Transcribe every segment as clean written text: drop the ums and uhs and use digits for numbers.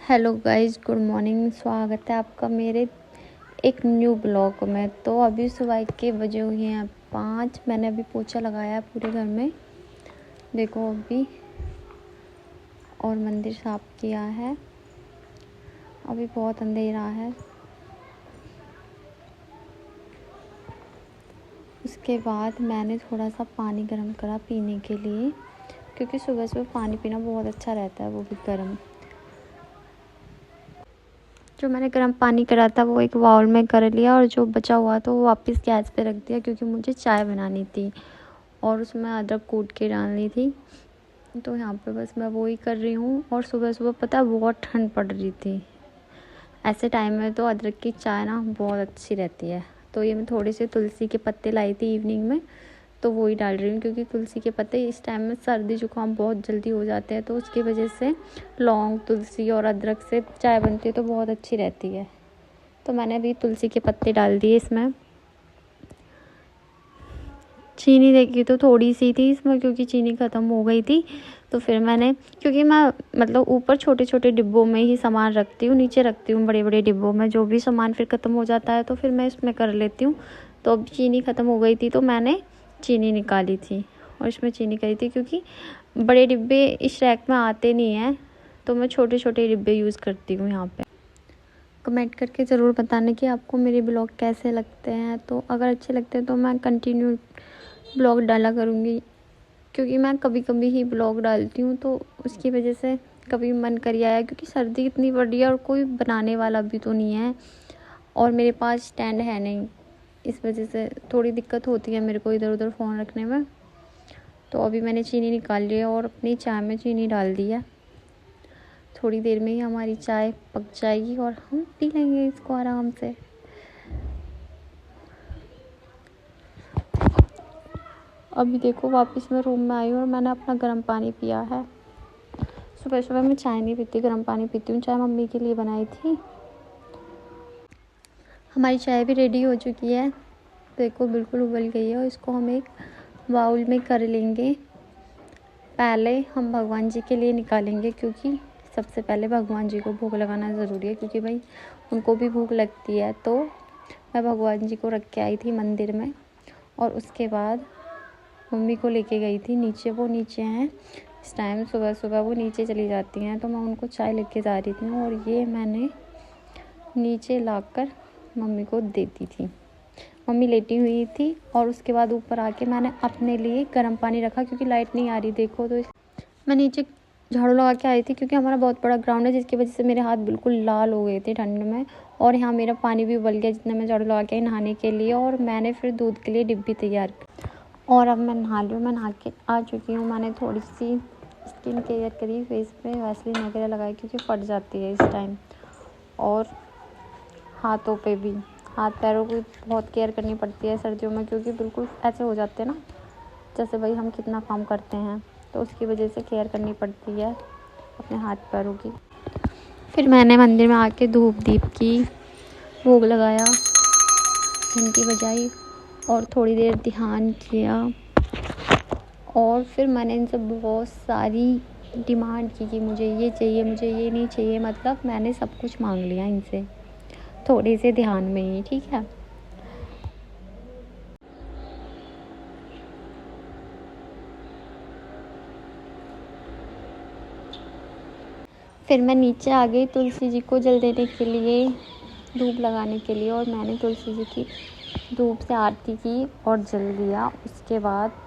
Hello guys, good morning. स्वागत है आपका मेरे एक न्यू ब्लॉग में। तो अभी सुबह के बजे हुए हैं 5। मैंने अभी पोछा लगाया है पूरे घर में, देखो अभी, और मंदिर साफ किया है। अभी बहुत अंधेरा है। उसके बाद मैंने थोड़ा सा पानी गर्म करा पीने के लिए, क्योंकि सुबह सुबह पानी पीना बहुत अच्छा रहता है, वो भी गर्म। जो मैंने गर्म पानी करा था वो एक बाउल में कर लिया, और जो बचा हुआ था वो वापस गैस पे रख दिया, क्योंकि मुझे चाय बनानी थी और उसमें अदरक कूट के डालनी थी। तो यहाँ पे बस मैं वो ही कर रही हूँ। और सुबह सुबह पता है बहुत ठंड पड़ रही थी। ऐसे टाइम में तो अदरक की चाय ना बहुत अच्छी रहती है। तो ये मैं थोड़े से तुलसी के पत्ते लाई थी इवनिंग में, तो वो ही डाल रही हूँ, क्योंकि तुलसी के पत्ते इस टाइम में सर्दी जुकाम बहुत जल्दी हो जाते हैं। तो उसकी वजह से लौंग, तुलसी और अदरक से चाय बनती है तो बहुत अच्छी रहती है। तो मैंने अभी तुलसी के पत्ते डाल दिए इसमें। चीनी देखी तो थोड़ी सी थी इसमें, क्योंकि चीनी ख़त्म हो गई थी। तो फिर मैंने, क्योंकि मैं मतलब ऊपर छोटे छोटे डिब्बों में ही सामान रखती हूँ, नीचे रखती हूँ बड़े बड़े डिब्बों में। जो भी सामान फिर ख़त्म हो जाता है तो फिर मैं इसमें कर लेती हूँ। तो अब चीनी ख़त्म हो गई थी तो मैंने चीनी निकाली थी और इसमें चीनी करी थी, क्योंकि बड़े डिब्बे इस रैक में आते नहीं हैं, तो मैं छोटे छोटे डिब्बे यूज़ करती हूँ यहाँ पर। कमेंट करके ज़रूर बताना कि आपको मेरे ब्लॉग कैसे लगते हैं। तो अगर अच्छे लगते हैं तो मैं कंटिन्यू ब्लॉग डाला करूँगी, क्योंकि मैं कभी कभी ही ब्लॉग डालती हूँ, तो उसकी वजह से कभी मन कर आया, क्योंकि सर्दी इतनी बढ़ रही है और कोई बनाने वाला भी तो नहीं है, और मेरे पास स्टैंड है नहीं। इस वजह से थोड़ी दिक्कत होती है मेरे को इधर उधर फ़ोन रखने में। तो अभी मैंने चीनी निकाल ली है और अपनी चाय में चीनी डाल दी है। थोड़ी देर में ही हमारी चाय पक जाएगी और हम पी लेंगे इसको आराम से। अभी देखो वापस मैं रूम में आई हूँ और मैंने अपना गर्म पानी पिया है। सुबह सुबह मैं चाय नहीं पीती, गर्म पानी पीती हूँ। चाय मम्मी के लिए बनाई थी। हमारी चाय भी रेडी हो चुकी है, देखो बिल्कुल उबल गई है। और इसको हम एक बाउल में कर लेंगे। पहले हम भगवान जी के लिए निकालेंगे, क्योंकि सबसे पहले भगवान जी को भोग लगाना ज़रूरी है, क्योंकि भाई उनको भी भूख लगती है। तो मैं भगवान जी को रख के आई थी मंदिर में, और उसके बाद मम्मी को लेके गई थी नीचे। वो नीचे हैं इस टाइम, सुबह सुबह वो नीचे चली जाती हैं, तो मैं उनको चाय लेके जा रही थी और ये मैंने नीचे लाकर मम्मी को देती थी। मम्मी लेटी हुई थी और उसके बाद ऊपर आके मैंने अपने लिए गर्म पानी रखा, क्योंकि लाइट नहीं आ रही देखो। तो मैं नीचे झाड़ू लगा के आई थी, क्योंकि हमारा बहुत बड़ा ग्राउंड है, जिसकी वजह से मेरे हाथ बिल्कुल लाल हो गए थे ठंड में। और यहाँ मेरा पानी भी उबल गया जितना मैं झाड़ू लगा के आई नहाने के लिए। और मैंने फिर दूध के लिए डिब्बी तैयार की और अब मैं नहा रही हूँ। मैं नहा के आ चुकी हूँ। मैंने थोड़ी सी स्किन केयर करी, फेस पे वैसलीन वगैरह लगाई, क्योंकि फट जाती है इस टाइम। और हाथों पे भी, हाथ पैरों की बहुत केयर करनी पड़ती है सर्दियों में, क्योंकि बिल्कुल ऐसे हो जाते हैं ना जैसे भाई हम कितना काम करते हैं, तो उसकी वजह से केयर करनी पड़ती है अपने हाथ पैरों की। फिर मैंने मंदिर में आके धूप दीप की, भोग लगाया, घंटी बजाई और थोड़ी देर ध्यान किया। और फिर मैंने इनसे बहुत सारी डिमांड की कि मुझे ये चाहिए, मुझे ये नहीं चाहिए। मतलब मैंने सब कुछ मांग लिया इनसे थोड़े से ध्यान में ही, ठीक है। फिर मैं नीचे आ गई तुलसी जी को जल देने के लिए, धूप लगाने के लिए। और मैंने तुलसी जी की धूप से आरती की और जल दिया। उसके बाद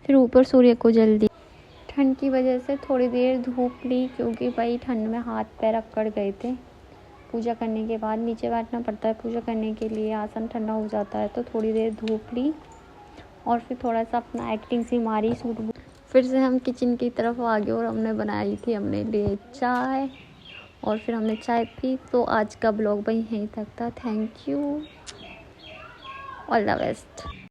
ऊपर सूर्य को जल दी। ठंड की वजह से थोड़ी देर धूप ली, क्योंकि भाई ठंड में हाथ पैर अकड़ गए थे। पूजा करने के बाद नीचे बैठना पड़ता है पूजा करने के लिए, आसन ठंडा हो जाता है। तो थोड़ी देर धूप ली और फिर थोड़ा सा अपना एक्टिंग सी मारी सूट। फिर से हम किचन की तरफ आ गए और हमने बनाई थी हमने लिए चाय, और फिर हमने चाय पी। तो आज का ब्लॉग वहीं यहीं तक था। Thank you, all the best.